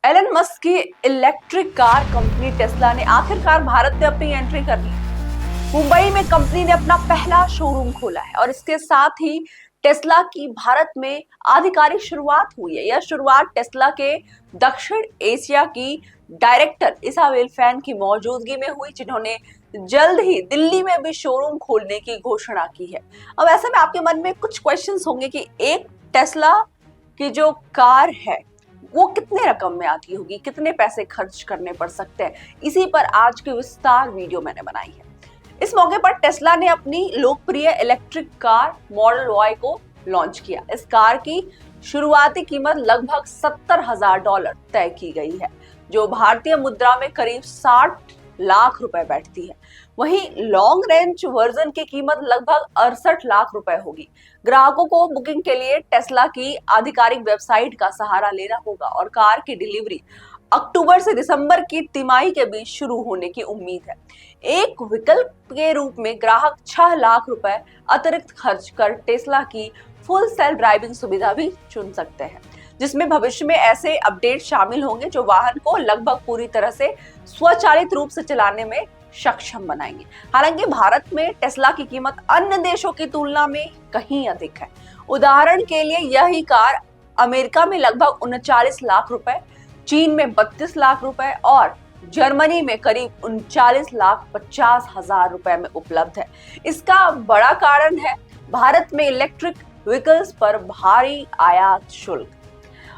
Elon Musk की electric car company Tesla ने आखिरकार भारत में अपनी एंट्री कर ली। मुंबई में कंपनी ने अपना पहला शोरूम खोला है और इसके साथ ही टेस्ला की भारत में आधिकारिक शुरुआत हुई है। यह शुरुआत टेस्ला के दक्षिण एशिया की डायरेक्टर इसाबेल फैन की मौजूदगी में हुई, जिन्होंने जल्द ही दिल्ली में भी शोरूम खोलने की घोषणा की है। अब ऐसे में आपके मन में कुछ क्वेश्चंस होंगे कि एक टेस्ला की जो कार है वो कितने रकम में आती होगी, कितने पैसे खर्च करने पड़ सकते हैं। इसी पर आज की विस्तार वीडियो मैंने बनाई है। इस मौके पर टेस्ला ने अपनी लोकप्रिय इलेक्ट्रिक कार मॉडल वाई को लॉन्च किया। इस कार की शुरुआती कीमत लगभग $70,000 तय की गई है, जो भारतीय मुद्रा में करीब 60 लाख रुपए बैठती है। वहीं लॉन्ग रेंज वर्जन की कीमत लगभग 68 लाख रुपए होगी। ग्राहकों को बुकिंग के लिए टेस्ला की आधिकारिक वेबसाइट का सहारा लेना होगा और कार की डिलीवरी अक्टूबर से दिसंबर की तिमाही के बीच शुरू होने की उम्मीद है। एक विकल्प के रूप में ग्राहक 6 लाख रुपए अतिरिक्त खर्च कर टेस्ला की फुल सेल्फ ड्राइविंग सुविधा भी चुन सकते हैं, जिसमें भविष्य में ऐसे अपडेट शामिल होंगे जो वाहन को लगभग पूरी तरह से स्वचालित रूप से चलाने में सक्षम बनाएंगे। हालांकि भारत में टेस्ला की कीमत अन्य देशों की तुलना में कहीं अधिक है। उदाहरण के लिए यही कार अमेरिका में लगभग 39 लाख रुपए, चीन में 32 लाख रुपए और जर्मनी में करीब 39,50,000 रुपए में उपलब्ध है। इसका बड़ा कारण है भारत में इलेक्ट्रिक व्हीकल्स पर भारी आयात शुल्क।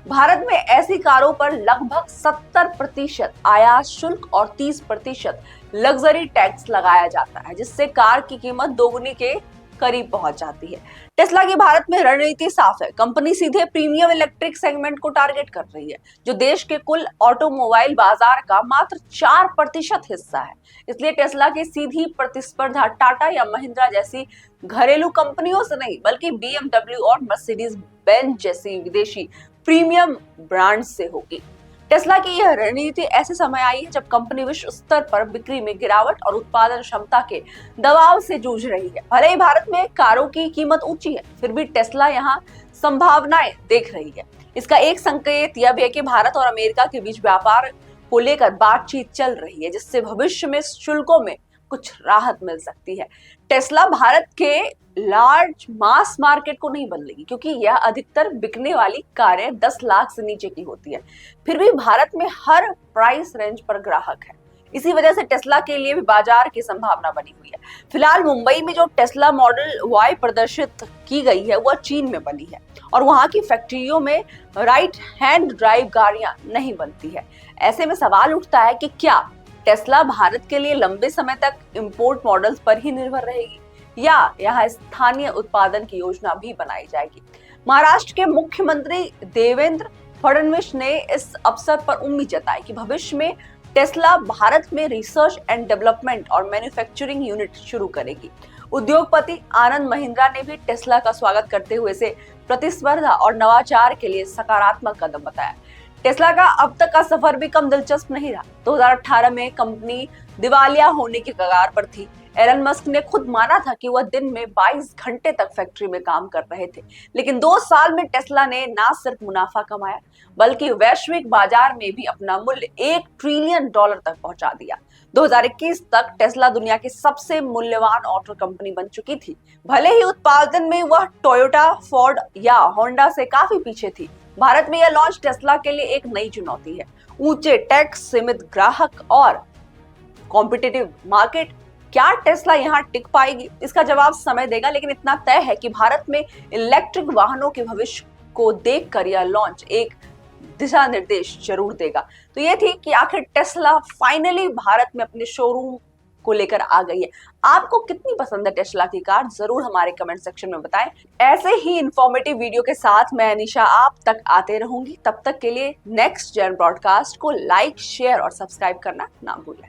भारत में ऐसी कारों पर लगभग 70% आयात शुल्क और 30% लग्जरी टैक्स लगाया जाता है, जिससे कार की कीमत दोगुनी के करीब पहुंच जाती है। टेस्ला की भारत में रणनीति साफ है। कंपनी सीधे प्रीमियम इलेक्ट्रिक सेगमेंट को टारगेट कर रही है, जो देश के कुल ऑटोमोबाइल बाजार का मात्र 4% हिस्सा है। इसलिए टेस्ला की सीधी प्रतिस्पर्धा टाटा या महिंद्रा जैसी घरेलू कंपनियों से नहीं, बल्कि BMW और मर्सिडीज बेंज जैसी विदेशी प्रीमियम ब्रांड से होगी। टेस्ला की यह रणनीति ऐसे समय आई है जब कंपनी विश्व स्तर पर बिक्री में गिरावट और उत्पादन क्षमता के दबाव से जूझ रही है। भले ही भारत में कारों की कीमत ऊंची है, फिर भी टेस्ला यहां संभावनाएं देख रही है। इसका एक संकेत यह भी है कि भारत और अमेरिका के बीच व्यापार को लेकर बातचीत चल रही है, जिससे भविष्य में शुल्कों में कुछ राहत मिल सकती है। टेस्ला भारत के लार्ज मास मार्केट को नहीं बदलेगी, क्योंकि यह अधिकतर बिकने वाली कारें 10 लाख से नीचे की होती है। फिर भी भारत में हर प्राइस रेंज पर ग्राहक है। इसी वजह से टेस्ला के लिए भी बाजार की संभावना बनी हुई है। फिलहाल मुंबई में जो टेस्ला मॉडल वाई प्रदर्शित की गई है वह चीन में बनी है और वहां की फैक्ट्रियों में राइट हैंड ड्राइव गाड़ियां नहीं बनती है। ऐसे में सवाल उठता है कि क्या टेस्ला भारत के लिए लंबे समय तक इंपोर्ट मॉडल्स पर ही निर्भर रहेगी या यहाँ स्थानीय उत्पादन की योजना भी बनाई जाएगी। महाराष्ट्र के मुख्यमंत्री देवेंद्र फडणवीस ने इस अवसर पर उम्मीद जताई कि भविष्य में टेस्ला भारत में रिसर्च एंड डेवलपमेंट और मैन्युफैक्चरिंग यूनिट शुरू करेगी। उद्योगपति आनंद महिंद्रा ने भी टेस्ला का स्वागत करते हुए इसे प्रतिस्पर्धा और नवाचार के लिए सकारात्मक कदम बताया। टेस्ला का अब तक का सफर भी कम दिलचस्प नहीं रहा। 2018 में कंपनी दिवालिया होने की कगार पर थी। एलन मस्क ने खुद माना था कि वह दिन में 22 घंटे तक फैक्ट्री में काम कर रहे थे, लेकिन 2 साल में टेस्ला ने न सिर्फ मुनाफा कमाया, बल्कि वैश्विक बाजार में भी अपना मूल्य $1 ट्रिलियन तक पहुंचा दिया। 2021 तक टेस्ला दुनिया की सबसे मूल्यवान ऑटो कंपनी बन चुकी थी। भले ही उत्पादन में वह टोयोटा, फोर्ड या होंडा से काफी पीछे थी। भारत में यह लॉन्च टेस्ला के लिए एक नई चुनौती है। ऊंचे टैक्स, सीमित ग्राहक और कॉम्पिटिटिव मार्केट। क्या टेस्ला यहाँ टिक पाएगी? इसका जवाब समय देगा, लेकिन इतना तय है कि भारत में इलेक्ट्रिक वाहनों के भविष्य को देखकर यह लॉन्च एक दिशा निर्देश जरूर देगा। तो ये थी कि आखिर टेस्ला फाइनली भारत में अपने शोरूम को लेकर आ गई है। आपको कितनी पसंद है टेस्ला की कार? जरूर हमारे कमेंट सेक्शन में बताएं। ऐसे ही इंफॉर्मेटिव वीडियो के साथ मैं अनीशा आप तक आते रहूंगी। तब तक के लिए नेक्स्ट जेन ब्रॉडकास्ट को लाइक, शेयर और सब्सक्राइब करना ना भूलें।